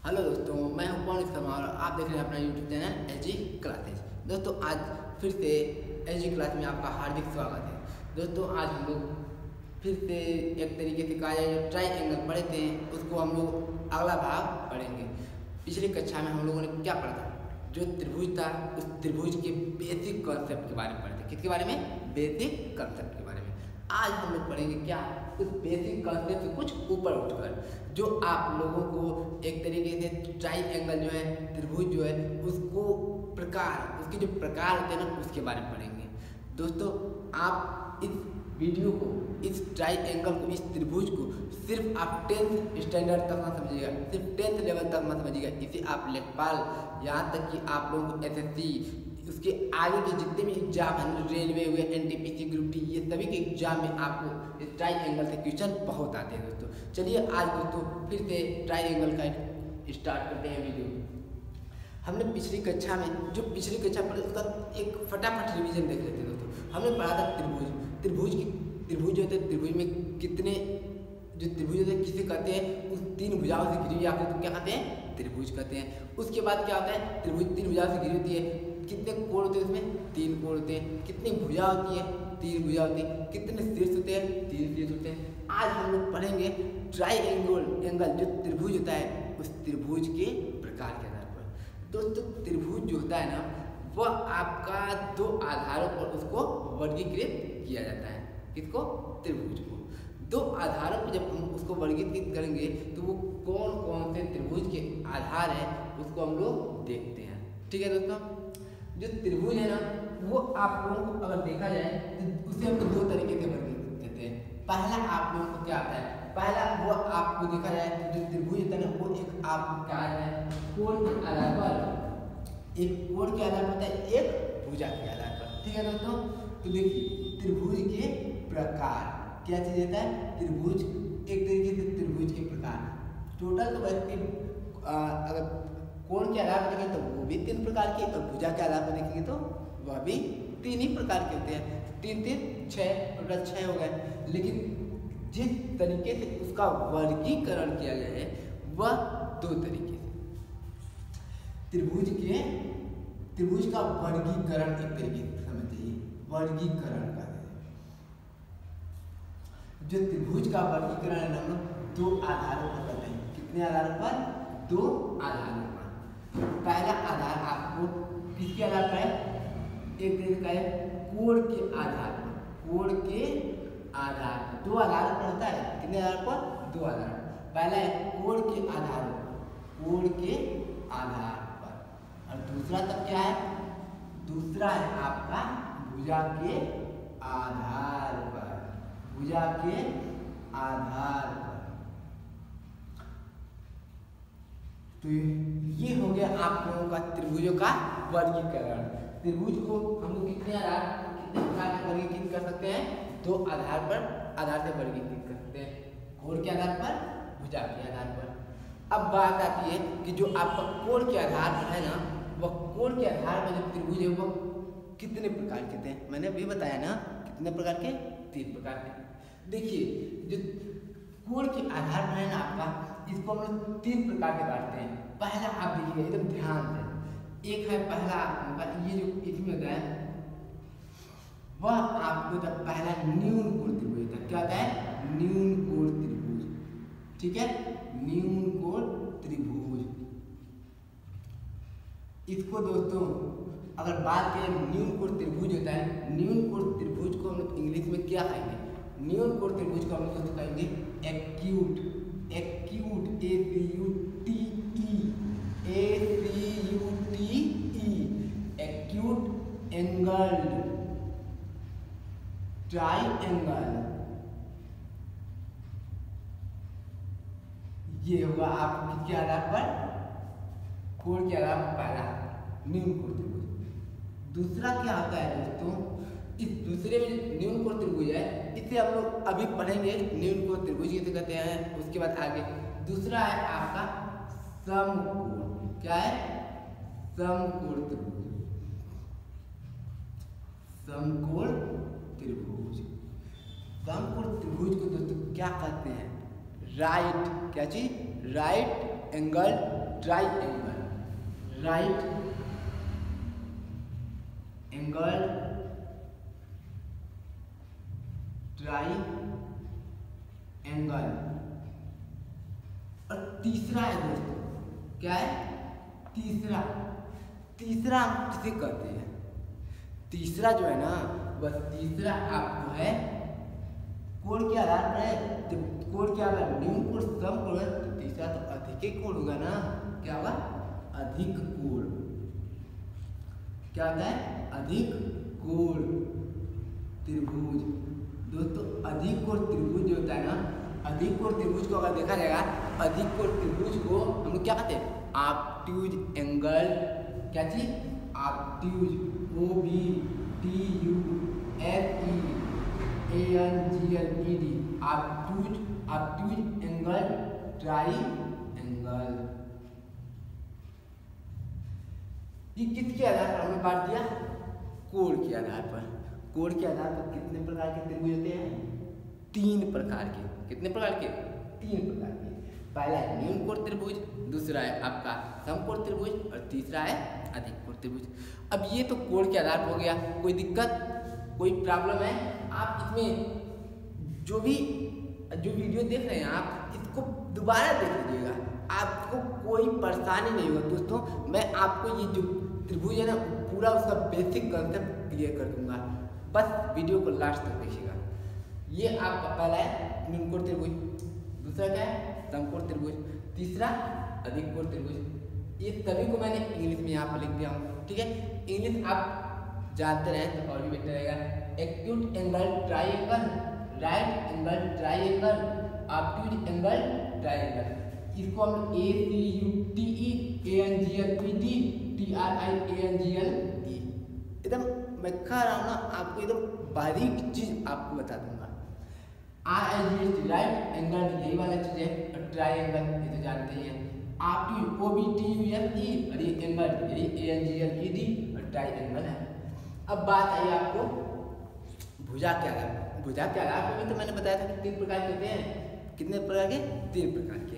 Hello दोस्तों, मैं हूं पवन शर्मा और आप देख रहे हैं अपना यूट्यूब चैनल एजी क्लासेज। दोस्तों आज फिर से एजी क्लास में आपका हार्दिक स्वागत है। दोस्तों आज हम लोग फिर से एक तरीके से कहा जाए जो ट्राई एंगल पढ़े थे उसको हम लोग अगला भाग पढ़ेंगे। पिछली कक्षा में हम लोगों ने क्या पढ़ा था? जो त्रिभुज था उस त्रिभुज के बेसिक कॉन्सेप्ट के बारे में पढ़े थे। किसके बारे में? बेसिक कॉन्सेप्ट के बारे में। आज हम लोग पढ़ेंगे क्या उस बेसिक कॉन्सेप्ट से कुछ ऊपर उठकर जो आप लोगों को एक तरीके से ट्राई एंगल जो है त्रिभुज जो है उसको प्रकार उसके जो प्रकार होते हैं ना उसके बारे में पढ़ेंगे। दोस्तों आप इस वीडियो को इस ट्राई एंगल को इस त्रिभुज को सिर्फ आप 10th स्टैंडर्ड तक मत समझिएगा, सिर्फ 10th लेवल तक मत समझिएगा। इसे आप लेखपाल यहाँ तक कि आप लोगों को SSC उसके आगे के जितने भी एग्जाम हैं, रेलवे हुए, NTPC ग्रुप डी, ये सभी के एग्जाम में आपको इस ट्राई एंगल से क्वेश्चन बहुत आते हैं। दोस्तों चलिए आज दोस्तों फिर से ट्राई एंगल का स्टार्ट करते हैं वीडियो। हमने पिछली कक्षा में जो पिछली कक्षा पढ़ी उसका एक फटाफट रिवीजन देख लेते हैं। दोस्तों हमने पढ़ा था त्रिभुज होते हैं, त्रिभुज में कितने जो त्रिभुज होते हैं किसे कहते हैं? उस तीन भुजाओं से घिरी हुई आकृति को क्या कहते हैं? त्रिभुज कहते हैं। उसके बाद क्या होता है? त्रिभुज तीन भुजाओं से घिरी होती है। कितने कोण होते हैं उसमें? 3 कोण होते हैं। कितनी भुजा होती है? 3 भुजा होती है। कितने शीर्ष होते हैं? 3 शीर्ष होते हैं। आज हम लोग पढ़ेंगे ट्राई एंगल जो त्रिभुज होता है उस त्रिभुज के प्रकार के आधार पर। दोस्तों त्रिभुज जो होता है ना वह आपका 2 आधारों पर उसको वर्गीकृत किया जाता है। किसको? त्रिभुज को 2 आधारों पर जब हम उसको वर्गीकृत करेंगे तो वो कौन कौन से त्रिभुज के आधार है उसको हम लोग देखते हैं। ठीक है दोस्तों, जो त्रिभुज है ना वो आप लोगों को अगर देखा जाए तो उसे हम 2 तरीके से वर्गीकृत करते हैं। पहला आप लोगों को क्या आता है? पहला वो आपको देखा जाए तो जो त्रिभुज होता है ना वो एक आपको क्या है कोण के आधार पर, एक कोण के आधार पर होता है, एक भुजा के आधार पर। ठीक है दोस्तों, तो देखिए त्रिभुज के प्रकार क्या चीज होता है? त्रिभुज एक तरीके से त्रिभुज के प्रकार टोटल तो अगर कोण के आधार पर देखेंगे तो वो भी 3 प्रकार के और भुजा के आधार पर देखेंगे तो वह भी 3 ही प्रकार के होते हैं। 3 3 6 टोटल 6 हो गए। लेकिन जिस तरीके से उसका वर्गीकरण किया गया है वह 2 तरीके से। त्रिभुज का वर्गीकरण एक तरीके से समझिए, वर्गीकरण का जो त्रिभुज का वर्गीकरण है ना 2 आधारों पर करते हैं। कितने आधारों पर? 2 आधारों पर। पहला आधार आपको किसके आधार पर है? एक तरीके का है कोण के आधार पर। कोण के आधार पर 2 आधार पर होता है। कितने आधार पर? 2 आधार। पहला है कोण के आधार पर, कोण के आधार पर। और दूसरा तब क्या है? दूसरा है आपका भुजा के आधार पर, भुजा के आधार पर। तो ये हो गया आप लोगों का त्रिभुजों का वर्गीकरण। त्रिभुज को हम लोग कितने प्रकार से वर्गीकृत कर सकते हैं? 2 आधार से वर्गीकृत कर सकते हैं, कोण के आधार पर, भुजा के आधार पर। अब बात आती है कि जो आपका कोण के आधार पर है ना वह कोण के आधार पर जो त्रिभुज है वो कितने प्रकार के थे? मैंने अभी बताया ना कितने प्रकार के? 3 प्रकार के। देखिए जो कोण के आधार पर है ना आपका, इसको हम लोग 3 प्रकार के बांटते हैं। पहला आप देखिए एकदम ध्यान से, एक है पहला ये जो इसमें होता है वह आपको तो पहला न्यून कोण त्रिभुज होता है। क्या होता है? न्यून कोण त्रिभुज। ठीक है, न्यून कोण त्रिभुज। इसको दोस्तों अगर बात करें न्यून कोण त्रिभुज होता है, न्यून कोण त्रिभुज को हम लोग इंग्लिश में क्या कहेंगे? न्यून कोण त्रिभुज को हम लोग दोस्तों कहेंगे acute, acute acute angled triangle. ये होगा आपको किसके आधार पर? कोण के आधार पर पहला न्यून कोण त्रिभुज। दूसरा क्या होता है दोस्तों? इस दूसरे में न्यून कोण त्रिभुज है इसे हम लोग अभी पढ़ेंगे न्यून कोण त्रिभुज किसे कहते हैं। उसके बाद आगे दूसरा है आपका समकोण। क्या है? समकोण त्रिभुज, समकोण त्रिभुज। समकोण त्रिभुज को दोस्तों क्या कहते हैं? राइट, क्या चीज? Right angle triangle, right angle triangle. और तीसरा है दोस्तों, क्या है तीसरा, तीसरा हम किसे कहते हैं, तीसरा जो है ना बस तीसरा आपको है कोण के आधार पर है। जब कोण के आधार न्यून कोण सम कोण है तो तीसरा तो अधिक कोण होगा ना, क्या होगा अधिक कोण, क्या होता है अधिक कोण त्रिभुज। दोस्तों अधिक कोण त्रिभुज जो होता है ना, अधिक कोण त्रिभुज को अगर देखा जाएगा, अधिक कोण त्रिभुज को हम लोग क्या कहते हैं ऑब्ट्यूज एंगल, क्या चीज obtuse, OBTUSEANGLED, obtuse angle triangle. ये किसके आधार पर हमने बांट दिया, कोण के आधार पर। कोण के आधार पर कितने प्रकार के त्रिभुज होते हैं, 3 प्रकार के। कितने प्रकार के, 3 प्रकार के। पहला है न्यून कोण त्रिभुज, दूसरा है आपका समकोण त्रिभुज और तीसरा है अधिक कोण त्रिभुज। अब ये तो कोण के आधार पर हो गया, कोई दिक्कत कोई प्रॉब्लम है, आप इसमें जो वीडियो देख रहे हैं आप इसको दोबारा देख लीजिएगा, आपको कोई परेशानी नहीं होगा। दोस्तों मैं आपको ये जो त्रिभुज है ना पूरा उसका बेसिक कंसेप्ट क्लियर कर दूंगा, बस वीडियो को लास्ट तक देखिएगा। ये आपका पहला है न्यून कोण त्रिभुज, दूसरा क्या है समकोण त्रिभुज, तीसरा अधिक कोण त्रिभुज। ये सभी को मैंने इंग्लिश में यहाँ पर लिख दिया हूँ, ठीक है। इंग्लिश आप जानते रहें तो और भी बेटर रहेगा। Acute angle triangle, right angle triangle, obtuse angle triangle. इसको हम ACUTEANGLED TRIANGLE, एकदम मैं कह रहा हूँ ना आपको एकदम बारीक चीज आपको बता दूंगा। RIGHT राइट एंगल यही वाला चीज है, और ट्राइएंगल ये तो जानते ही हैं। ऑब्ट्यूज OBTUSE और ये एंगल यही ANGLED और ट्राइएंगल है। अब बात आई आपको भुजा के आधार, भुजा के आधार पर भी तो मैंने बताया था कि 3 प्रकार के होते हैं। कितने प्रकार के, 3 प्रकार के।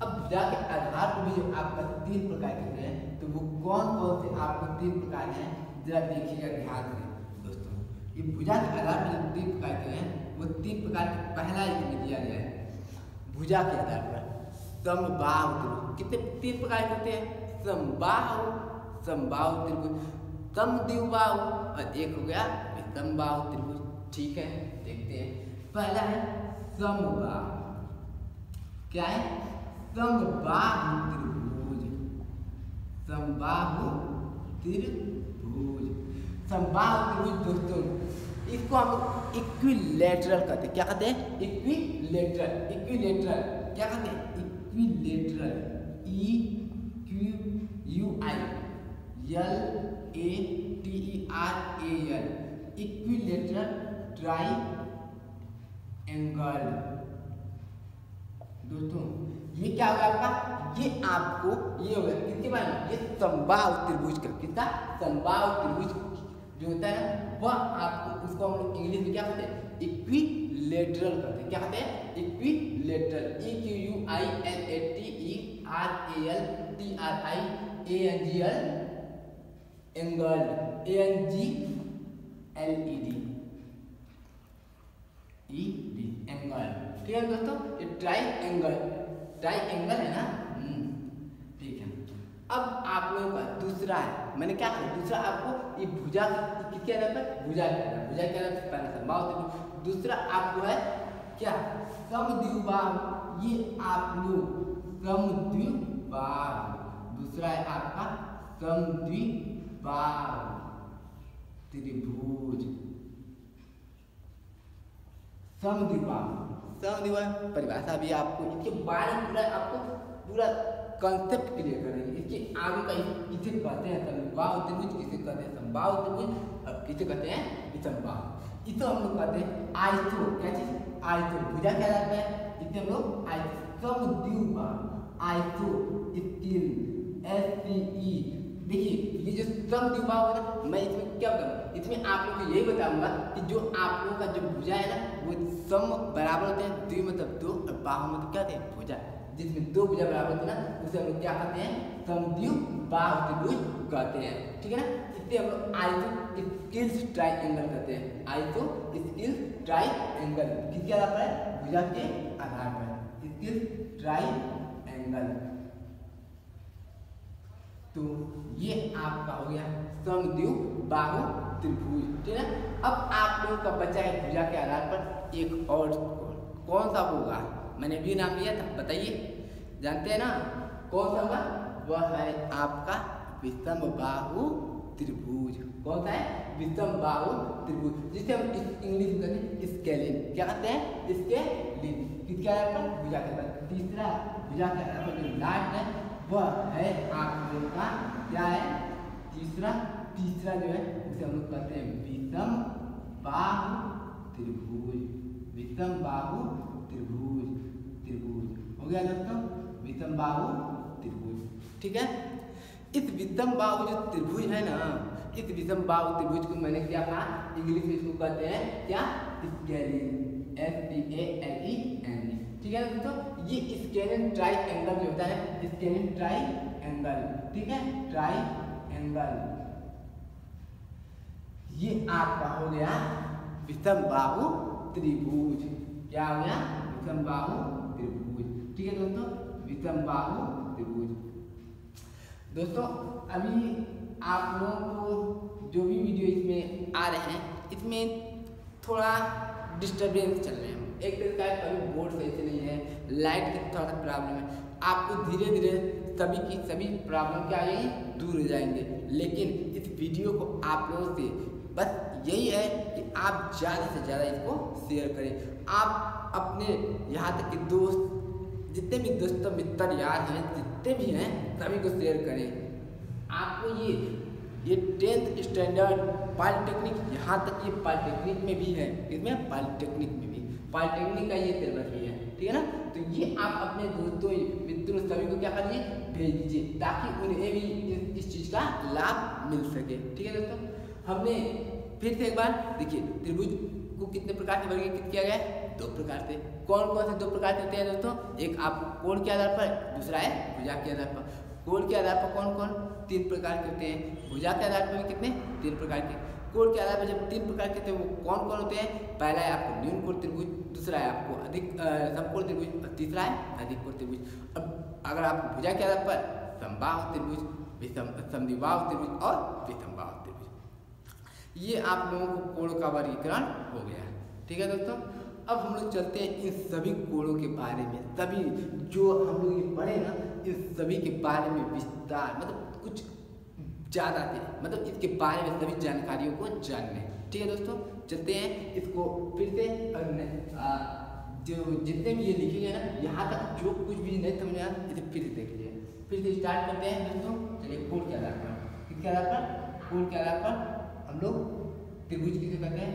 अब भुजा के आधार पर भी जो आपका 3 प्रकार के होते हैं तो वो कौन कौन से आपको 3 प्रकार हैं जरा देखिएगा ध्यान से दोस्तों। ये भुजा के आधार पर जो 3 प्रकार के हैं वो 3 प्रकार के पहला इसमें दिया गया है भुजा के आधार पर समबाहु त्रिभुज। कितने 3 प्रकार के होते हैं, समबाहु, समबाहु त्रिभुज, समद्विबाहु और एक हो गया विषमबाहु त्रिभुज, ठीक है। देखते हैं पहला है समबाहु, क्या है समबाहु त्रिभुज, समबाहु त्रिभुज। समबाहु त्रिभुज दोस्तों इसको हम इक्विलैटरल कहते हैं, क्या कहते हैं इक्विलैटरल, इक्विलैटरल क्या कहते हैं इक्विलैटरल, EQUILATERAL, इक्विलैटरल ट्राइएंगल। दोस्तों ये क्या होगा आपका, ये आपको ये होगा किसके बारे में, ये समबाहु त्रिभुज का, किसका समबाहु त्रिभुज जो होता है ना वह आपको, उसको हम लोग इंग्लिश में क्या कहते हैं इक्विलैटरल कहते हैं। क्या कहते हैं equilateral, EQUILATERAL angle, ANGLED angle, ठीक है दोस्तों। ये ट्राइएंगल, ट्राइएंगल है ना, ठीक है। अब आप लोगों का दूसरा है, मैंने क्या कहा दूसरा आपको ये भुजा किसके आधार पर, भुजा के आधार, भुजा के आधार पहला समबाहु त्रिभुज, दूसरा आपको है क्या समद्विबाहु, ये आप लोग समद्विबाहु, दूसरा है आपका समद्विबाहु त्रिभुज, समद्विबाहु। समद्विबाहु परिभाषा भी आपको इसके बारे में पूरा आपको पूरा कंसेप्ट क्लियर करेंगे। इसके आगे का किसे कहते हैं समद्विबाहु त्रिभुज, किसे कहते हैं समबाहु त्रिभुज और किसे कहते हैं विषमबाहु। इसे हम लोग कहते हैं आइसो, क्या चीज आइसो, भुजा के आधार पे इसे हम लोग आइसो समद्विबाहु, आइसो स्किल SCE। देखिए ये जो समद्विबाहु है ना, मैं इसमें क्या करूँ, इसमें आप लोग को यही बताऊंगा कि जो आप लोगों का जो भुजा है ना वो सम बराबर होते हैं, द्वि मतलब 2 और बाहु मतलब क्या होते हैं भुजा, जिसमें दो भुजा बराबर होती है ना, उसे हम लोग क्या कहते हैं, समद्विबाहु त्रिभुज कहते हैं, ठीक है ना। इसे हम लोग आइसोस्केलिस ट्राइंगल कहते हैं, आइसोस्केलिस ट्राइंगल किसके आधार पर, भुजा के आधार पर, स्केलिस ट्राइंगल। तो ये आपका हो गया समद्विबाहु त्रिभुज, ठीक है। अब आप लोगों का बचा है भुजा के आधार पर एक और कौन सा होगा, मैंने भी नाम लिया था, बताइए, जानते हैं ना कौन सा होगा, वह है आपका विषमबाहु त्रिभुज। कौन सा है, विषमबाहु त्रिभुज, जिसे हम इंग्लिश में कहते हैं स्केलिन, क्या कहते हैं, स्केलिन, किसके आधार पर, भुजा के आधार पर। तीसरा भुजा के आधार पर जो लास्ट है वह है आप लोगों का क्या है, तीसरा जो है उसे हम लोग कहते हैं विषमबाहु त्रिभुज, विषमबाहु त्रिभुज हो गया दोस्तों, विषमबाहु त्रिभुज, ठीक है। इस विषमबाहु जो त्रिभुज है ना, इस विषमबाहु त्रिभुज को मैंने क्या कहा, इंग्लिश में इसको कहते हैं क्या, स्केलिन, SCALEN, ठीक है दोस्तों। ये स्केलिन ट्राइंगल जो होता है, स्केलिन ट्राइंगल, ठीक है, ट्राइंगल, ये आपका हो गया विषमबाहु त्रिभुज। क्या हो गया, विषमबाहु त्रिभुज, ठीक है दोस्तों, विषमबाहु त्रिभुज। दोस्तों अभी आप लोगों को जो भी वीडियो इसमें आ रहे हैं, इसमें थोड़ा डिस्टर्बेंस चल रहे हैं, एक तरीका है, कभी बोर्ड सही से नहीं है, लाइट की थोड़ा सा प्रॉब्लम है, आपको धीरे धीरे सभी की सभी प्रॉब्लम क्या आएगी, दूर हो जाएंगे। लेकिन इस वीडियो को आप लोगों से बस यही है कि आप ज़्यादा से ज़्यादा इसको शेयर करें, आप अपने यहाँ तक के दोस्त, जितने भी दोस्त मित्र यार हैं, जितने भी हैं, सभी को शेयर करें। आपको ये 10th स्टैंडर्ड पॉलिटेक्निक, यहाँ तक ये पॉलिटेक्निक में भी है, इसमें पॉलिटेक्निक में भी, पॉलिटेक्निक का ये सिलेबस भी है, ठीक है ना। तो ये आप अपने दोस्तों मित्रों सभी को क्या करिए, भेज दीजिए, ताकि उन्हें भी इस चीज़ का लाभ मिल सके, ठीक है दोस्तों। हमने फिर से एक बार देखिए, त्रिभुज को कितने प्रकार से वर्गीकृत किया गया है, 2 प्रकार से। कौन कौन से 2 प्रकार होते हैं दोस्तों, एक आपको कोण के आधार पर, दूसरा है भुजा के आधार पर। कोण के आधार पर कौन कौन, 3 प्रकार के होते हैं, भुजा के आधार पर भी कितने, 3 प्रकार के। कोण के आधार पर जब 3 प्रकार के होते हैं वो कौन कौन होते हैं, पहला है आपको न्यून कोण त्रिभुज, दूसरा है आपको अधिक समकोण त्रिभुज, और तीसरा है अधिक कोण त्रिभुज। अब अगर आप भुजा के आधार पर समबाहु त्रिभुज, समद्विबाहु त्रिभुज और विषमबाहु त्रिभुज, ये आप लोगों को कोण का वर्गीकरण हो गया, ठीक है दोस्तों। अब हम लोग चलते हैं इन सभी कोणों के बारे में, सभी जो हम लोग ये पढ़े ना, इन सभी के बारे में विस्तार, मतलब कुछ ज़्यादा थे, मतलब इसके बारे में सभी जानकारियों को जानने, ठीक है दोस्तों। चलते हैं इसको फिर से, जो जितने भी ये लिखेंगे ना, यहाँ तक जो कुछ भी नहीं समझ में आया इसे फिर से देख लीजिए। फिर से स्टार्ट करते हैं दोस्तों, चलिए। कोण के आधार पर, किसके आधार पर, कोण के आधार पर हम लोग त्रिभुज किसे कहते हैं,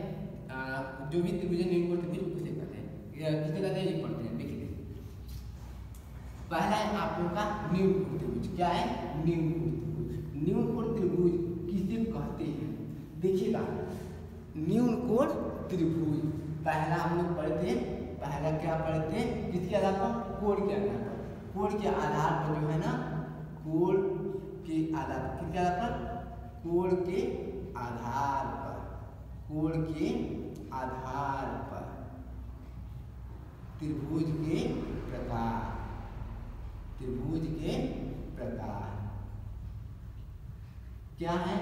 जो भी त्रिभुज है, न्यून कोण त्रिभुज किसे कहते हैं, किसे कहते हैं, ये पढ़ते हैं, देखिए। पहला है आप लोगों का न्यून कोण त्रिभुज, क्या है, न्यून कोण त्रिभुज। न्यून कोण त्रिभुज किसे कहते हैं, देखिएगा, न्यून कोण त्रिभुज पहला हम लोग पढ़े थे, पहला क्या पढ़े थे, किसके आधार पर, कोण के आधार पर। कोण के आधार पर जो है ना, कोण के आधार पर, किसके आधार पर, कोण के आधार पर, कोण के आधार पर त्रिभुज के प्रकार, त्रिभुज के प्रकार क्या है,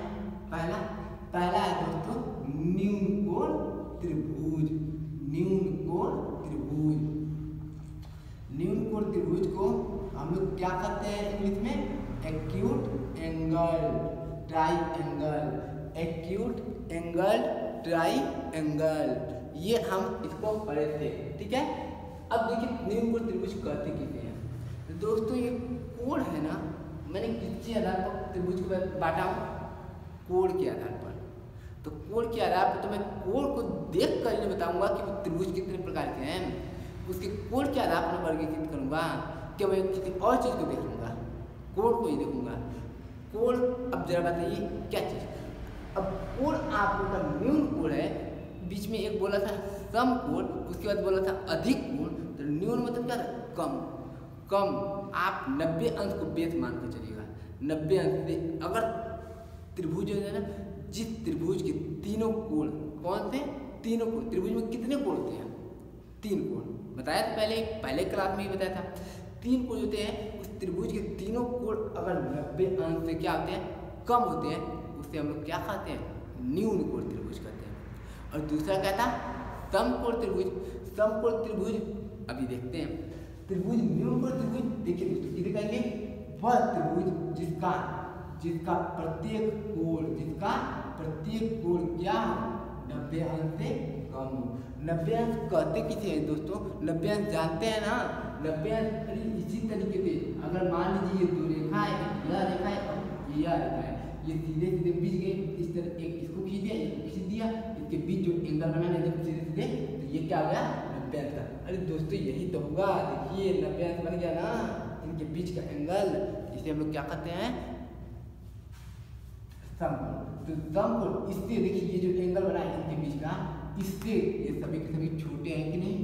पहला है दोस्तों न्यून कोण त्रिभुज। न्यून कोण त्रिभुज, न्यून कोण त्रिभुज को हम लोग क्या कहते हैं इंग्लिश में, acute angle triangle, acute angle triangle, ये हम इसको पढ़े थे, ठीक है। अब देखिए न्यून कोण त्रिभुज कहते किसे हैं, तो दोस्तों ये कोण है ना, मैंने किसके आधार पर त्रिभुज को बांटा हूँ, कोण के आधार पर। तो कोण के आधार पर तो मैं कोण को देख कर ये बताऊंगा कि त्रिभुज कितने प्रकार के हैं, उसके कोण के आधार पर वर्गीकृत करूंगा, क्या मैं किसी और चीज़ को देख लूँगा, कोण को ही देखूंगा। कोण, अब जरा बताइए क्या चीज़, अब कोण आप लोग का न्यून कोण है, बीच में एक बोला था समकोण, उसके बाद बोला था अधिक कोण, तो न्यून मतलब क्या था, कम। कम, आप 90 अंश को बेस मान कर चलिएगा। 90 अंश से अगर त्रिभुज है ना, जिस त्रिभुज के तीनों कोण, कौन से तीनों कोण, त्रिभुज में कितने कोण होते हैं? 3 कोण बताया था पहले क्लास में ही बताया था। 3 कोण होते हैं, उस त्रिभुज के तीनों कोण अगर 90 अंश से क्या होते हैं? कम होते हैं, उससे हम लोग क्या कहते हैं? न्यून कोण त्रिभुज कहते हैं। और दूसरा क्या था? समकोण त्रिभुज। समकोण त्रिभुज अभी देखते हैं। त्रिभुज न्यून कोण त्रिभुज, देखिए दोस्तों किधर कहेंगे? वह त्रिभुज जिसका प्रत्येक कोण क्या हो? 90 अंश से कम हो। 90 अंश कहते किसे हैं दोस्तों? 90 अंश जानते हैं ना? 90 अंश इसी तरीके से अगर मान लीजिए ये 2 रेखा है, यह रेखा है और यह रेखा है, ये सीधे सीधे बीच गए, इस तरह एक इसको खींच दिया, एक खींच दिया, इसके बीच जो एंगल बना है जब सीधे सीधे, तो ये क्या हो गया? 90 अंश का। अरे दोस्तों यही तो होगा, देखिए 90 अंश बन गया ना इनके बीच का एंगल, इसे हम लोग क्या कहते हैं? समकोण। तो समकोण इससे देखिए ये जो एंगल बना है इनके बीच का, इससे ये सभी के सभी छोटे हैं कि नहीं,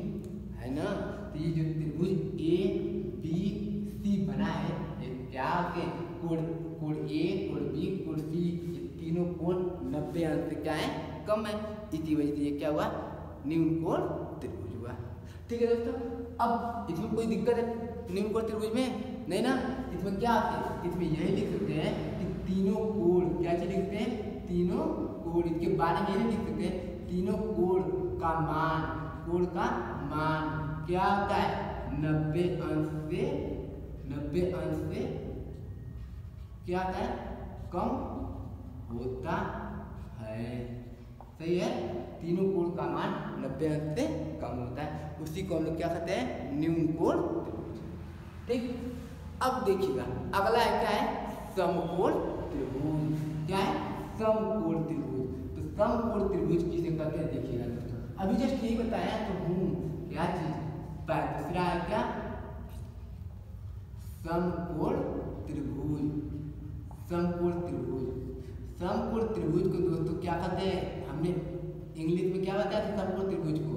है ना? तो ये जो त्रिभुज ए बी सी बना है, ये क्या के कोण ए, कोण बी, कोण सी, ये तीनों कोण 90 अंश से क्या है? कम है। इसी वजह से ये क्या हुआ? न्यून कोण त्रिभुज हुआ। ठीक है दोस्तों, अब इसमें कोई दिक्कत है न्यून कोण त्रिभुज में? नहीं ना। इसमें क्या आते हैं? इसमें यही लिख सकते हैं कि तीनों कोण, क्या चीज लिखते हैं? तीनों कोण, इसके बारे में यही लिख सकते हैं, तीनों कोण का मान क्या होता है? 90 अंश से क्या होता है? कम होता है। सही है, तीनों कोण का मान 90 अंश से कम होता है, उसी को हम लोग क्या कहते हैं? न्यून कोण त्रिभुज। ठीक, अब देखिएगा अगला है क्या है? समकोण त्रिभुज। क्या है? समकोण त्रिभुज। तो समकोण त्रिभुज किसे कहते हैं? देखिएगा दोस्तों, अभी जस्ट यही बताया तो हूँ क्या चीज। दूसरा है क्या? समकोण त्रिभुज। समकोण त्रिभुज को दोस्तों क्या कहते हैं? हमने इंग्लिश में क्या बताया था समकोण त्रिभुज को?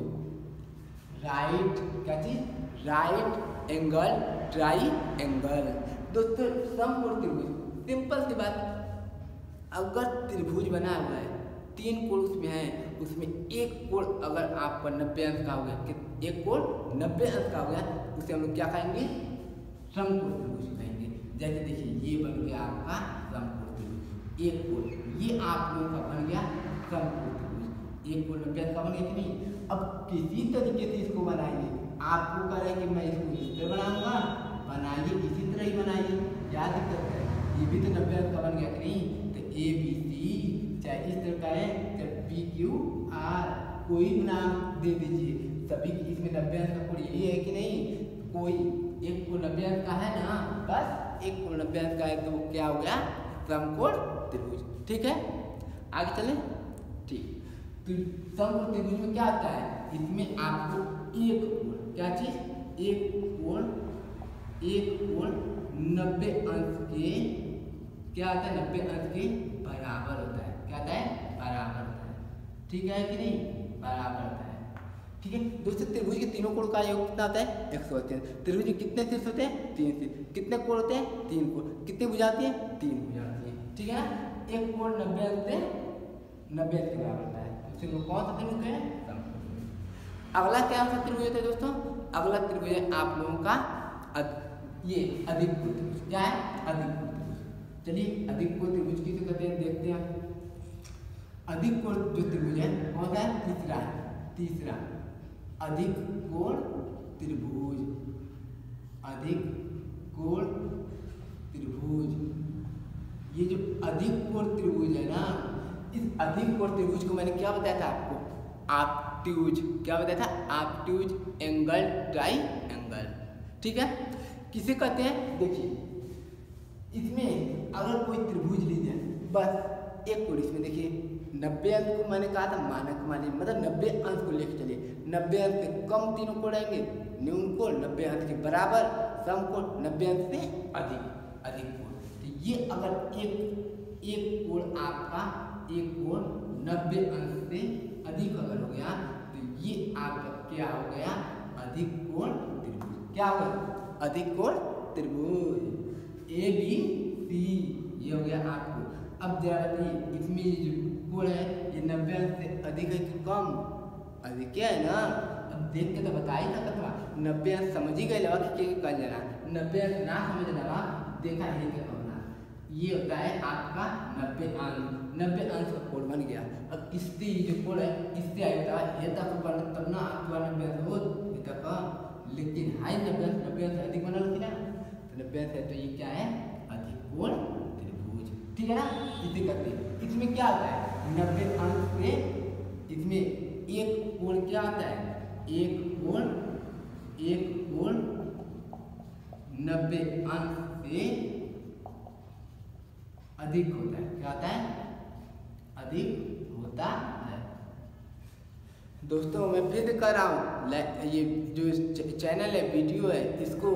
राइट, क्या चीज? Right angle triangle. दोस्तों समकोण त्रिभुज, सिंपल सी बात, अगर त्रिभुज बना हुआ है, 3 कोण उसमें है, उसमें एक कोण अगर आपका 90 अंश का हो गया, एक कोण 90 अंश का हो गया, उसे हम लोग क्या कहेंगे? समकोण त्रिभुज कहेंगे। जैसे देखिए ये बन गया आपका समकोण त्रिभुज, एक कोण ये आप लोगों का बन गया समकोण त्रिभुज, एक कोण 90 अंश का बन गया कि नहीं? अब किसी तरीके से इसको बनाएंगे, आपको कह रहे हैं कि मैं इसको इस तरह बनाऊंगा, बनाइए इसी तरह ही बनाइए, क्या दिक्कत है? ये भी तो 90 अंश का बन गया कि नहीं? तो ए बी सी चाहे इस तरह का है, चाहे पी क्यू आर, कोई नाम दे दीजिए, सभी इसमें 90 अंश का कोण यही है कि नहीं? कोई एक कोण 90 अंश का है ना, बस एक कोण 90 अंश का है, तो वो क्या हो गया? समकोण त्रिभुज। ठीक है, आगे चले। ठीक, तो समकोण त्रिभुज में क्या आता है? इसमें आपको एक कोण, क्या चीज? एक कोण 90 अंश के क्या आता है? 90 अंश के बराबर होता है। क्या आता है? बराबर होता है। ठीक है कि नहीं? बराबर होता है। ठीक है दोस्तों, त्रिभुज के तीनों कोण का योग कितना होता है? 180। त्रिभुज में कितने शीर्ष होते हैं? 3 शीर्ष। कितने कोण होते हैं? 3 कोण। कितनी भुजा आती है? 3 भुजा आती है। ठीक है ना, एक कोण 90 अंश से 90 अंश के बराबर होता है, उसे लोग कौन सा त्रिभुज है? अगला क्या सा त्रिभुज होता है दोस्तों? अगला त्रिभुज है आप लोगों का ये अधिक कोण त्रिभुज। क्या है? अधिक कोण त्रिभुज। चलिए अधिक कोण त्रिभुज किसे कहते हैं देखते हैं। अधिक कोण जो त्रिभुज है कौन सा है? तीसरा अधिक कोण त्रिभुज। अधिक कोण त्रिभुज, ये जो अधिक कोण त्रिभुज है ना, इस अधिक कोण त्रिभुज को मैंने क्या बताया था आपको? ऑब्ट्यूज। क्या बताया था? Obtuse angle triangle. ठीक है, किसे कहते हैं? देखिए इसमें अगर कोई त्रिभुज लीजिए, बस एक कोण, इसमें देखिए 90 अंश को मैंने कहा था मानक मानिए, मतलब 90 अंश को लेकर चलिए। 90 अंश से कम तीनों कोण आएंगे न्यून कोण, 90 अंश के बराबर समकोण, 90 अंश से अधिक कोण। तो ये अगर एक कोण आपका, एक कोण 90 अंश से अधिक अगर हो गया, तो ये आपका क्या हो गया? अधिक कोण त्रिभुज। क्या होगा? अधिक कोण त्रिभुज ए बी सी, ये हो गया आपको। अब जरा बताइए इसमें ये जो कोण है ये 90 अंश से अधिक है कि कम? अधिक क्या है ना, अब देख के तो बता ही सकता था। 90 अंश समझ ही गए लगा कि कल जरा 90 अंश ना समझ लगा देखा नहीं क्या होना। ये होता है आपका 90 अंश का कोण बन गया। अब इससे ये जो कोण है इससे आई बता ये तक बन तब ना आपका 90 अंश हो ये तक, लेकिन हाई 90 अंश से अधिक बना ना, तो 90 अंश है तो ये क्या है अधिक कोण त्रिभुज, ठीक है ना। इसे करते हैं, इसमें क्या आता है 90 अंश से, इसमें एक कोण क्या आता है, एक कोण 90 अंश से अधिक होता है। क्या होता है? अधिक होता है। दोस्तों मैं फिर कर रहा हूँ, ये जो चैनल है वीडियो है इसको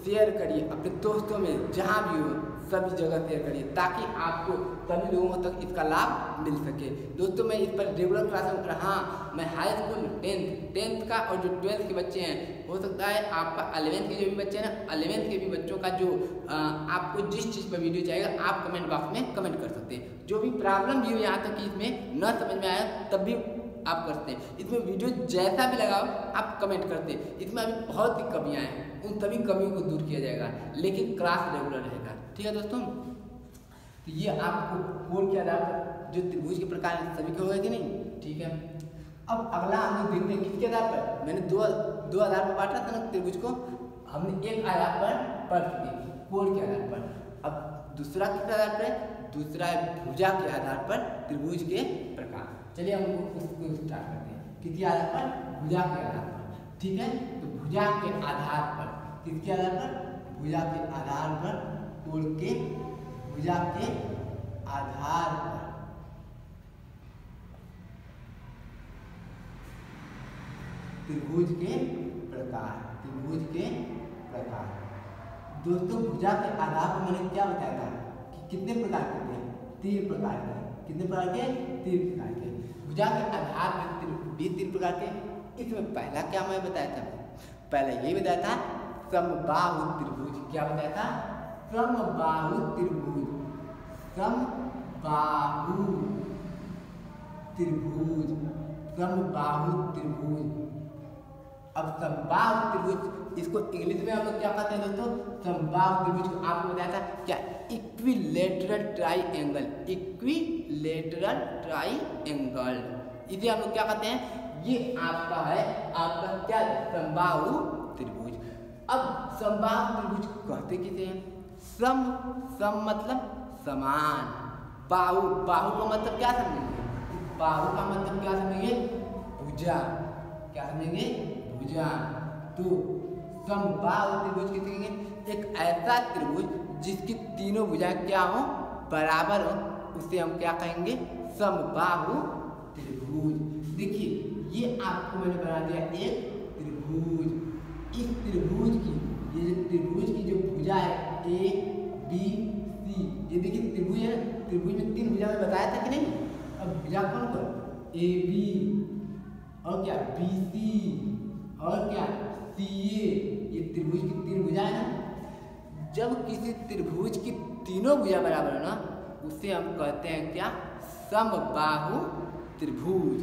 शेयर करिए अपने दोस्तों में, जहाँ भी हो सभी जगह शेयर करिए ताकि आपको सभी लोगों तक इसका लाभ मिल सके। दोस्तों मैं इस पर रेगुलर क्लास में हाँ मैं हाई स्कूल 10th का और जो 12th के बच्चे हैं, हो सकता है आपका 11th के जो भी बच्चे हैं ना 11th के भी बच्चों का जो आपको जिस चीज़ पर वीडियो चाहिएगा आप कमेंट बॉक्स में कमेंट कर सकते हैं। जो भी प्रॉब्लम भी हो यहाँ तक कि इसमें न समझ में आया तब भी आप करते हैं, इसमें वीडियो जैसा भी लगाओ आप कमेंट करते हैं। इसमें अभी बहुत ही कमियाँ हैं, उन सभी कमियों को दूर किया जाएगा, लेकिन क्लास रेगुलर रहेगा, ठीक है दोस्तों। तो ये आपको कोण के आधार पर जो त्रिभुज के प्रकार हैं सभी के हो गए कि नहीं, ठीक है। अब अगला हम लोग देखते हैं किसके आधार पर, मैंने दो आधार पर बांटा था ना त्रिभुज को, हमने एक आधार पर पढ़ चुके कोण के आधार पर। अब दूसरा किस आधार पर, दूसरा है भुजा के आधार पर त्रिभुज के प्रकार। चलिए हम उसको स्टार्ट करते हैं, किसके आधार पर, भुजा के आधार पर, ठीक है। तो भुजा के आधार पर, किसके आधार पर, भुजा के आधार पर कोण के, भुजा के आधार पर त्रिभुज के प्रकार, त्रिभुज के प्रकार। दोस्तों भुजा के आधार पर मैंने क्या बताया था कि कितने प्रकार के थे, 3 प्रकार के, कितने प्रकार के, 3 प्रकार के। भुजा के आधार पर भी 3 प्रकार के। इसमें पहला क्या मैं बताया था, पहला यही बताया था समबाहु त्रिभुज। क्या बताया था, समबाहु त्रिभुज, समबाहु त्रिभुज, समबाहु त्रिभुज। अब समबाहु त्रिभुज इसको इंग्लिश में हम लोग क्या कहते हैं दोस्तों, समबाहु त्रिभुज को आपको बताया था क्या, इक्विलेटरल ट्राइएंगल, इक्विलेटरल ट्राइएंगल, इसे हम लोग क्या कहते हैं, ये आपका है आपका क्या, समबाहु त्रिभुज। अब समबाहु त्रिभुज कहते किसे हैं, सम मतलब समान, बाहु का मतलब क्या समझेंगे, बाहु का मतलब क्या समझेंगे, भुजा, क्या समझेंगे, भुजा। तो समबाहु त्रिभुज किसे कहेंगे, एक ऐसा त्रिभुज जिसकी तीनों भुजाएं क्या हो, बराबर हो, उसे हम क्या कहेंगे, समबाहु त्रिभुज। देखिए ये आपको मैंने बना दिया एक त्रिभुज, इस त्रिभुज की, ये जो त्रिभुज की जो भुजा है ए बी सी, ये देखिए त्रिभुज है, त्रिभुज में 3 भुजा में बताया था कि नहीं। अब भुजा कौन कौन, ए बी और क्या बी सी और क्या सी ए, ये त्रिभुज की 3 भुजा है ना। जब किसी त्रिभुज की तीनों भुजा बराबर है ना, उसे हम कहते हैं क्या, समबाहु त्रिभुज,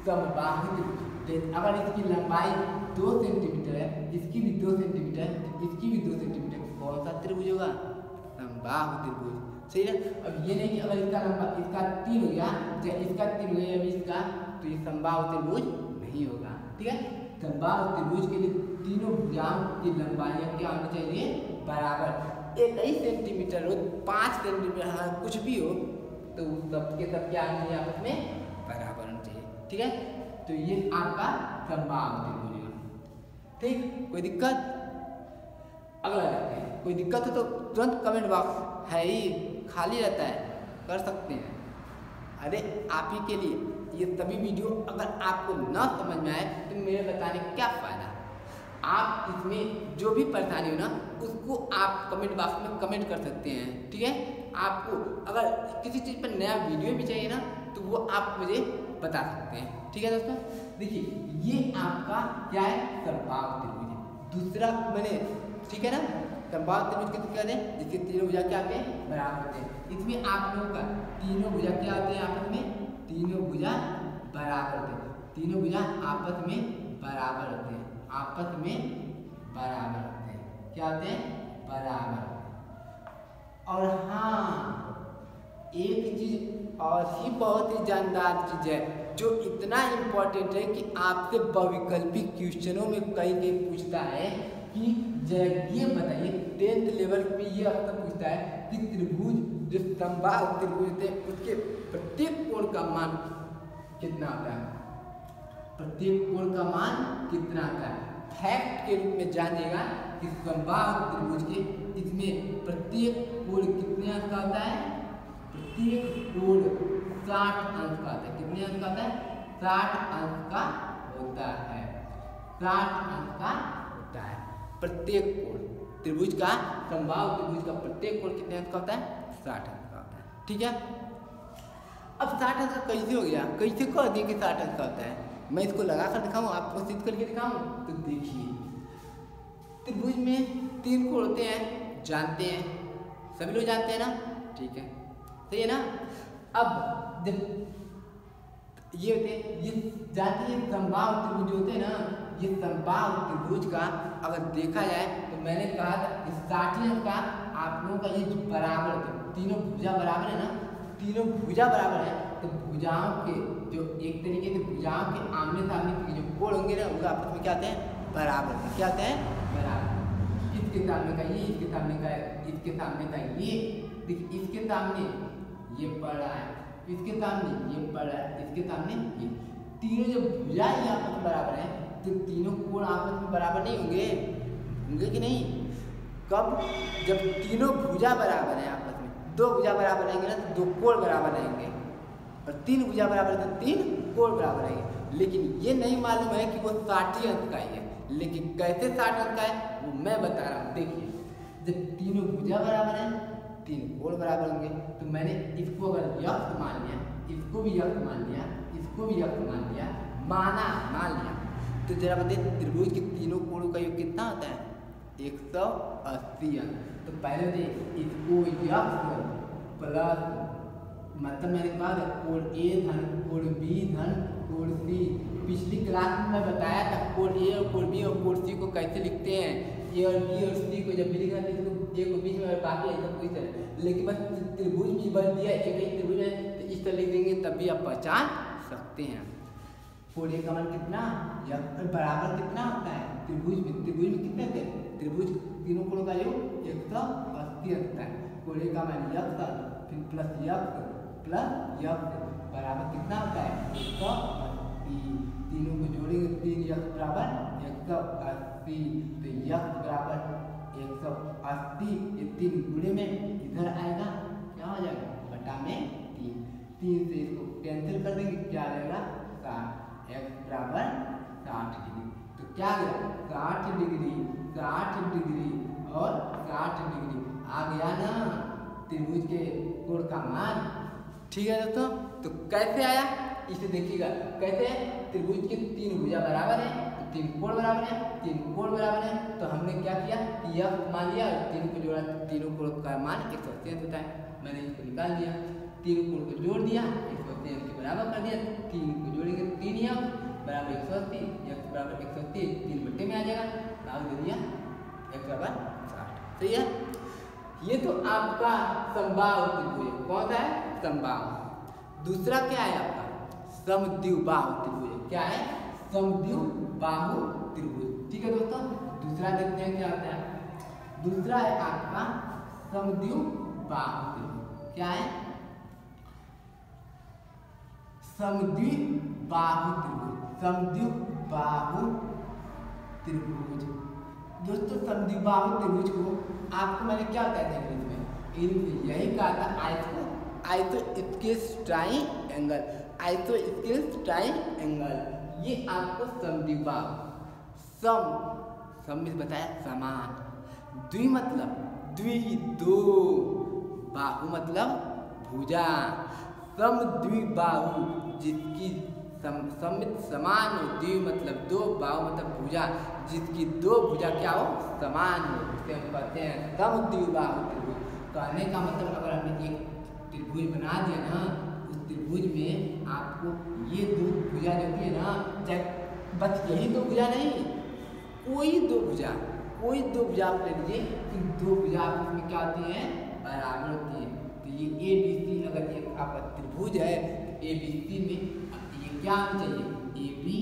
समबाहु त्रिभुज। अगर इसकी लंबाई 2 सेंटीमीटर है, इसकी भी 2 सेंटीमीटर है, इसकी भी 2 सेंटीमीटर, कौन सा त्रिभुज होगा, समबाहु त्रिभुज, सही है। अब ये नहीं कि अगर इसका लंबा, इसका 3 हो गया, इसका 3 हो गया, इसका, तो ये समबाहु त्रिभुज नहीं होगा, ठीक है। समबाहु त्रिभुज के लिए तीनों भुजाओं की लंबाई क्या होनी चाहिए, बराबर। एक ही सेंटीमीटर हो, 5 सेंटीमीटर, हाँ कुछ भी हो, तो सबके सब क्या होनी चाहिए, आपस में बराबर होना चाहिए, ठीक है। तो ये आपका समबाहु त्रिभुज है, ठीक। कोई दिक्कत, अगला देखते हैं, कोई दिक्कत हो तो तुरंत कमेंट बॉक्स है ही खाली रहता है, कर सकते हैं। अरे आप ही के लिए ये सभी वीडियो अगर आपको ना समझ में आए तो मेरे बताने क्या फ़ायदा। आप इसमें जो भी परेशानी हो ना उसको आप कमेंट बॉक्स में कमेंट कर सकते हैं, ठीक है। आपको अगर किसी चीज़ पर नया वीडियो भी चाहिए ना तो वो आप मुझे बता सकते हैं, ठीक है दोस्तों। देखिए ये आपका क्या है, समबाहु त्रिभुज। दूसरा मैंने ठीक है ना। समबाहु त्रिभुज कितने कहते हैं, जिसके तीनों भुजा क्या होते हैं, बराबर होते हैं। इसमें आप लोगों का तीनों भुजा क्या होते हैं, आपस में तीनों भुजा बराबर होते हैं। तीनों भुजा आपस में बराबर होते हैं, आपस में बराबर होते हैं। क्या होते हैं, बराबर। और हाँ, एक चीज और ही बहुत ही जानदार चीज है जो इतना इम्पोर्टेंट है कि आपसे बहुविकल्पी क्वेश्चनों में कई पूछता है कि ये बताइए 10th लेवल पे ये अक्सर पूछता है कि त्रिभुज जो समबाहु त्रिभुज थे उसके प्रत्येक कोण का मान कितना आता है, प्रत्येक कोण का मान कितना आता है। फैक्ट के रूप में जानिएगा कि समबाहु त्रिभुज के इसमें प्रत्येक कोण कितने अंक का होता है, प्रत्येक कोण 60 अंक का आता है। कितने अंक का आता है, 60 अंक का होता है, 60 अंक का होता है प्रत्येक कोण। त्रिभुज का समबाहु त्रिभुज का प्रत्येक कोण कितने अंक का होता है, 60 अंक का होता है। ठीक है, अब 60 अंक का कैसे हो गया, कैसे कह दिए कि 60 अंक का होता है। मैं इसको लगा कर दिखाऊँ, आपको सिद्ध करके दिखाऊँ। तो देखिए, त्रिभुज में 3 कोण होते हैं, जानते हैं, सभी लोग जानते हैं ना, ठीक है, सही है ना। अब जब ये होते हैं, ये जानते हैं समबाहु त्रिभुज होते हैं ना, ये समबाहु त्रिभुज का अगर देखा जाए तो मैंने कहा था कि 60 अंक का आप लोगों का ये बराबर होते हैं, तीनों भुजा बराबर है ना, तीनों भुजा बराबर है। तो भुजाओं के जो एक तरीके से भुजाओं के आमने सामने के जो कोण होंगे ना, वो आपस में क्या होते हैं, बराबर होते हैं। क्या होते हैं, बराबर। इसके सामने का ये, इसके सामने का, इसके सामने का ये, देखिए इसके सामने ये पड़ रहा है, इसके सामने ये पड़ रहा है, इसके सामने ये, तीनों जो भुजा ही आपस में बराबर है, तो तीनों कोण आपस में बराबर नहीं होंगे, होंगे कि नहीं। कब, जब तीनों भुजा बराबर है आपस में, 2 भुजा बराबर रहेंगे ना तो 2 कोण बराबर रहेंगे, और 3 भुजा बराबर है तो 3 कोण बराबर रहेंगे। लेकिन ये नहीं मालूम है कि वो 60 अंक का ही है, लेकिन कैसे 60 अंक का है वो मैं बता रहा हूँ। देखिए, जब तीनों भुजा बराबर है, 3 कोण बराबर होंगे, तो मैंने इसको अगर यक्ष मान लिया, इसको भी यक्ष मान लिया, इसको भी यक्ष मान लिया, मान लिया, तो जरा बताइए त्रिभुज के तीनों कोणों का योग कितना होता है, 180 अंक। तो पहले बताइए इसको यक्ष प्लस, मतलब मैंने कहा था कोण ए धन कोण बी धन कोण सी। पिछली क्लास में मैं बताया था कोण ए और कोण बी और कोण सी को कैसे लिखते हैं। ए और बी और सी को जब भी लिखा था इसको ए को बीच में और बाकी ऐसा कोई तरह, लेकिन बस त्रिभुज भी बन दिया, एक ही त्रिभुज है तो इस तरह लिख देंगे, तब भी आप पहचान सकते हैं। कोण ए का मान कितना, बराबर कितना होता है त्रिभुज में, त्रिभुज में कितने थे, त्रिभुज तीनों कोणों का योग 180 होता है। कोण ए का मान यक्ष, फिर प्लस यक्ष प्लस यक्ष बराबर कितना होता है, 180। तीनों को जोड़ेंगे, 3 यक्ष बराबर 180, तो यक्ष बराबर 180, ये 3 गुणे में इधर आएगा, क्या हो जाएगा, बटा में 3 से इसको कैंसिल कर देंगे, क्या आ जाएगा 60, x बराबर 60 डिग्री। तो क्या आ गया 60 डिग्री, 60 डिग्री और 60 डिग्री आ गया ना त्रिभुज के कोण का मान। ठीक है दोस्तों, तो कैसे आया इसे देखिएगा, कैसे त्रिभुज के 3 भुजा बराबर है, 3 कोण बराबर है, 3 कोण बराबर है, तो हमने क्या किया कि यह मान लिया, 3 को जोड़ा, तीनों कोण का मान 180 होता है, मैंने इसको निकाल दिया, 3 कोण को जोड़ दिया, 180 के बराबर कर दिया, 3 को जोड़ेंगे 3 यक्ष बराबर 180, यक्ष बराबर 180, 3 बट्टे में आ जाएगा, भाग दे दिया, x बराबर 60। सही है, ये तो आपका समबाहु त्रिभुज, कौन सा है, समबाहु। दूसरा क्या है आपका, समद्विबाहु त्रिभुज। क्या है, समद्विबाहु त्रिभुज। ठीक है दोस्तों, दूसरा देखते हैं क्या होता है। दूसरा है आपका समद्विबाहु त्रिभुज। क्या है, समद्विबाहु त्रिभुज, समद्विबाहु त्रिभुज। दोस्तों समद्विबाहु त्रिभुज को आपको मैंने क्या बताया था इंग्लिश में, यही कहा था आइसोस्केलेस ट्राइंगल, आइसोस्केलेस ट्राइंगल, ये आपको समद्विबाहु, सम में बताया समान, द्वि मतलब द्वि 2, बाहु मतलब भुजा, समद्विबाहु जिसकी समित समान हो, द्वि मतलब 2, बाहु मतलब भुजा जिसकी दो भुजा क्या हो, समान हो, उसे हम कहते हैं समद्विबाहु त्रिभुज। कहने का मतलब अगर हमने एक त्रिभुज बना दिया ना, उस त्रिभुज में आपको ये दो भुजा जो होती है ना, चाहे बस यही दो भुजा नहीं, कोई दो भुजा आप ले लीजिए, इन दो भुजा आपस में क्या होती हैं, बराबर होती है। तो ये ए बी सी अगर ये आपका त्रिभुज है, ए बी सी में ये क्या होना चाहिए, ए बी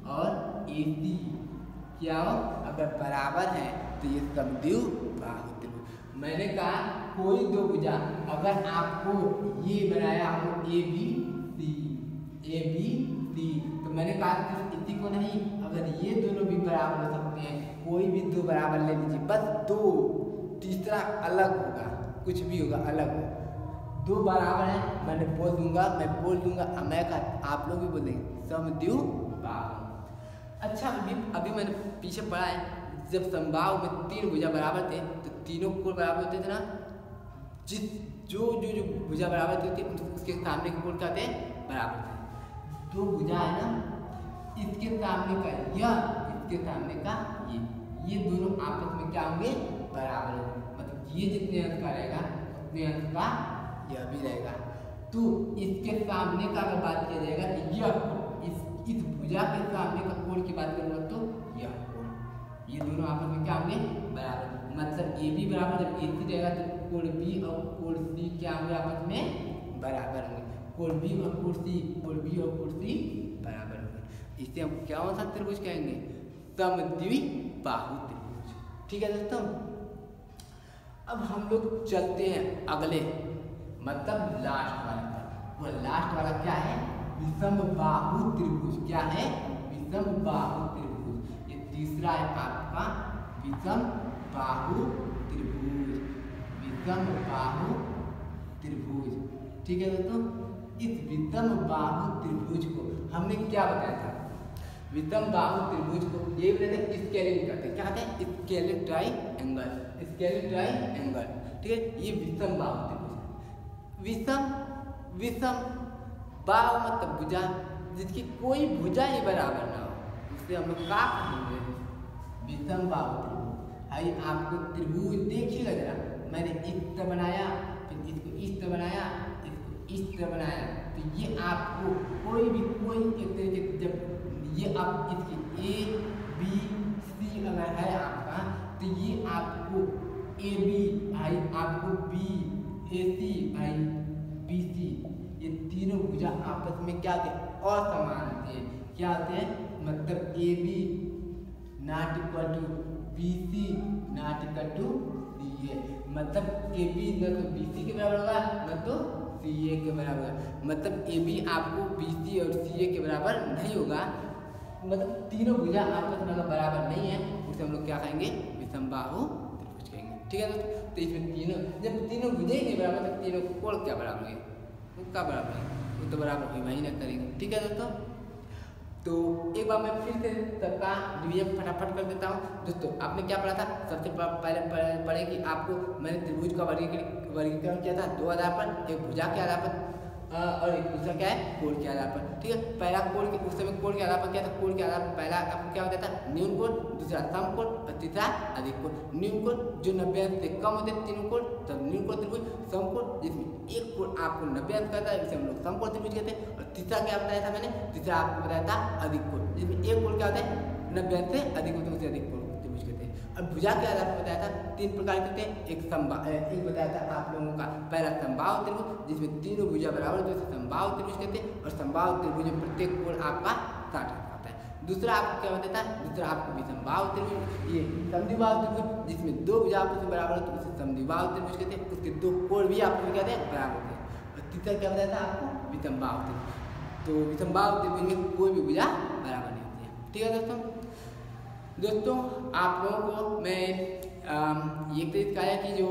और ए सी क्या हो, अगर बराबर है तो ये समद्विबाहु त्रिभुज। मैंने कहा कोई दो भुजा, अगर आपको ये बनाया हो ए बी सी, तो मैंने कहा सिर्फ इसी को नहीं, अगर ये दोनों भी बराबर हो सकते हैं, कोई भी दो बराबर ले लीजिए, बस दो, तीसरा अलग होगा, कुछ भी होगा अलग हो, दो बराबर है, मैं बोल दूंगा, आप लोग भी बोल देंगे समद्विबाहु। अच्छा अभी मैंने पीछे पढ़ा है, जब समबाहु में तीन भुजा बराबर थे तो तीनों कोण बराबर होते थे ना, जो भुजा बराबर होती है उसके सामने के कोण क्या थे, बराबर थे। दो भुजा है ना, इसके सामने का यह, इसके सामने का ये दोनों आपस में क्या होंगे, बराबर होंगे, मतलब ये जितने अंश का रहेगा उतने अंश का यह भी रहेगा। तो इसके सामने का अगर बात किया जाएगा, यह इस भुजा के सामने का कोण की बात करूँगा तो यह कोण, ये दोनों आपस में क्या होंगे, बराबर, मतलब ए बी बराबर, जब ए सी रहेगा तो कोण बी और कोण सी क्या होंगे, आपस में बराबर होंगे, कोण बी और कोण सी बराबर होंगे। इसे हम क्या सा त्रिभुज कहेंगे, समद्विबाहु त्रिभुज। ठीक है दोस्तों, अब हम लोग चलते हैं अगले, मतलब लास्ट वाले पर। वो लास्ट वाला क्या है, विषमबाहु त्रिभुज। क्या है, विषमबाहु त्रिभुज। ये तीसरा है आपका विषमबाहु त्रिभुज। ठीक है दोस्तों, इस विषमबाहु त्रिभुज को हमने क्या बताया था, विषमबाहु त्रिभुज को ये बोलते हैं स्केलिंग करते हैं, क्या कहते हैं, स्केलिंग ट्राइएंगल। ठीक है, ये विषमबाहु त्रिभुज है। विषम बाहु मतलब भुजा, जिसकी कोई भुजा ही बराबर ना हो, इससे हम लोग क्या कहेंगे, विषमबाहु त्रिभुज। आइए आपको त्रिभुज देखिएगा जरा, मैंने इस तरह बनाया, फिर इसको इस तरह बनाया, इसको इस तरह बनाया, तो ये आपको कोई एक तरीके से, जब ये आप इसकी ए बी सी अगर है आपका, तो ये आपको ए बी भाई, आपको बी ए सी भाई बी सी, ये तीनों भुजा आपस में क्या होते हैं, असमान होते हैं। क्या होते हैं, मतलब A B not equal to B C not equal to C A, मतलब ए बी न तो बी सी के बराबर होगा न तो सी ए के बराबर होगा, मतलब ए बी आपको बी सी और सी ए के बराबर नहीं होगा, मतलब तीनों भुजा आपस में अगर बराबर नहीं है उसे हम लोग क्या कहेंगे, विषमबाहु त्रिभुज कहेंगे। ठीक है दोस्तों, तो इसमें तीनों, जब तीनों भुजा ही नहीं बराबर तो तीनों कोण क्या बराबर है, वो क्या बराबर है, वो तो बराबर ही ना करेंगे। ठीक है दोस्तों, तो एक बार मैं फिर से सबका डिवीजन फटाफट कर देता हूँ। दोस्तों आपने क्या पढ़ा था, सबसे पहले पढ़े कि आपको मैंने त्रिभुज का वर्गीकरण किया था दो आधार पर, एक भुजा के आधार पर और एक दूसरा क्या है, कोण के आधार पर। ठीक है, पहला कोण के, उस समय कोण के आधार पर क्या था, कोण के आधार पर पहला आपको क्या होता था, न्यून कोण, दूसरा सम कोण और तीसरा अधिक कोण। न्यून कोण जो 90 अंश से कम होते हैं तीनों कोण, तब न्यून कोण त्रिभुज। सम कोण जिसमें एक कोण आपको 90 अंश करता है, इसे हम लोग सम कोण त्रिभुज कहते हैं। और तीसरा क्या बताया था मैंने, तीसरा आपको बताया था अधिक कोण, जिसमें एक कोण क्या होता है 90 अंश से अधिक होता है, उसे अधिक कोण त्रिभुज कहते हैं। और भुजा के आधार पर बताया था तीन प्रकार के होते हैं, एक बताया था आप लोगों का, पहला समबाहु त्रिभुज जिसमें तीनों भुजा बराबर होते हैं, समबाहु त्रिभुज कहते हैं। और समबाहु त्रिभुज में प्रत्येक कोण आपका 60 अंश आता है। दूसरा आपको क्या बताया था, दूसरा आपको विषमबाहु त्रिभुज, ये समद्विबाहु त्रिभुज जिसमें दो भुजा आपस में बराबर होते हैं उसे समद्विबाहु त्रिभुज कहते हैं, उसके दो कोण भी आपको कहते हैं बराबर होते हैं। और तीसरा क्या बताया था आपको, विषमबाहु त्रिभुज, तो विषमबाहु त्रिभुज में कोई भी भुजा बराबर नहीं होती है। ठीक है दोस्तों, आप लोगों को मैं ये तो दिखाया कि जो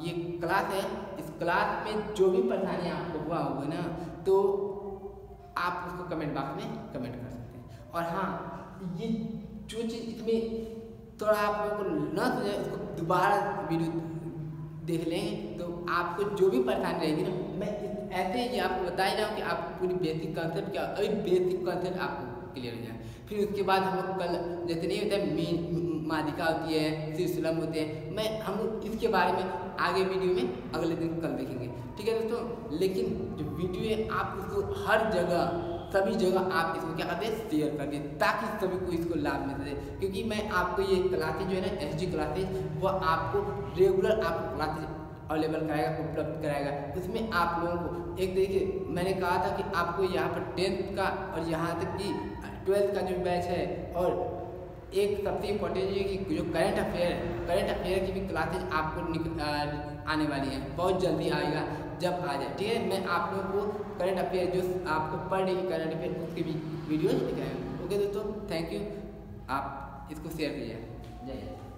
ये क्लास है, इस क्लास में जो भी परेशानी आपको हुआ होगा ना, तो आप उसको कमेंट बॉक्स में कमेंट कर सकते हैं। और हाँ, ये जो चीज़ इसमें थोड़ा आप लोगों को न समझे उसको दोबारा वीडियो देख लेंगे, तो आपको जो भी परेशानी रहेगी ना, मैं ऐसे ही आपको बता ही रहा हूँ कि आप पूरी बेसिक कॉन्सेप्ट क्या, अभी बेसिक कॉन्सेप्ट आपको क्लियर हो जाए। फिर उसके बाद हम लोग कल जैसे नहीं होता है मीन मादिका होती है, सिलसिलम होते हैं, हम लोग इसके बारे में आगे वीडियो में अगले दिन कल देखेंगे, ठीक है दोस्तों। लेकिन जो वीडियो है आप उसको हर जगह सभी जगह आप इसको क्या करते हैं शेयर कर दें ताकि सभी को इसको लाभ मिल सके, क्योंकि मैं आपको ये क्लासेज जो है ना SG क्लासेज वो आपको रेगुलर आपको क्लासेज अवेलेबल कराएगा, उपलब्ध कराएगा। उसमें आप लोगों को एक तरीके मैंने कहा था कि आपको यहाँ पर 10th का और यहाँ तक कि 12th का जो बैच है, और एक सबसे इम्पोर्टेंट है कि जो करंट अफेयर की भी क्लासेज आपको आने वाली है, बहुत जल्दी आएगा जब आ जाए, ठीक है। मैं आप लोगों को करंट अफेयर जो आपको पर डे की करंट अफेयर उसकी भी वीडियो दिखाएंगे। ओके दोस्तों, थैंक यू, आप इसको शेयर कीजिए। जय हिंद।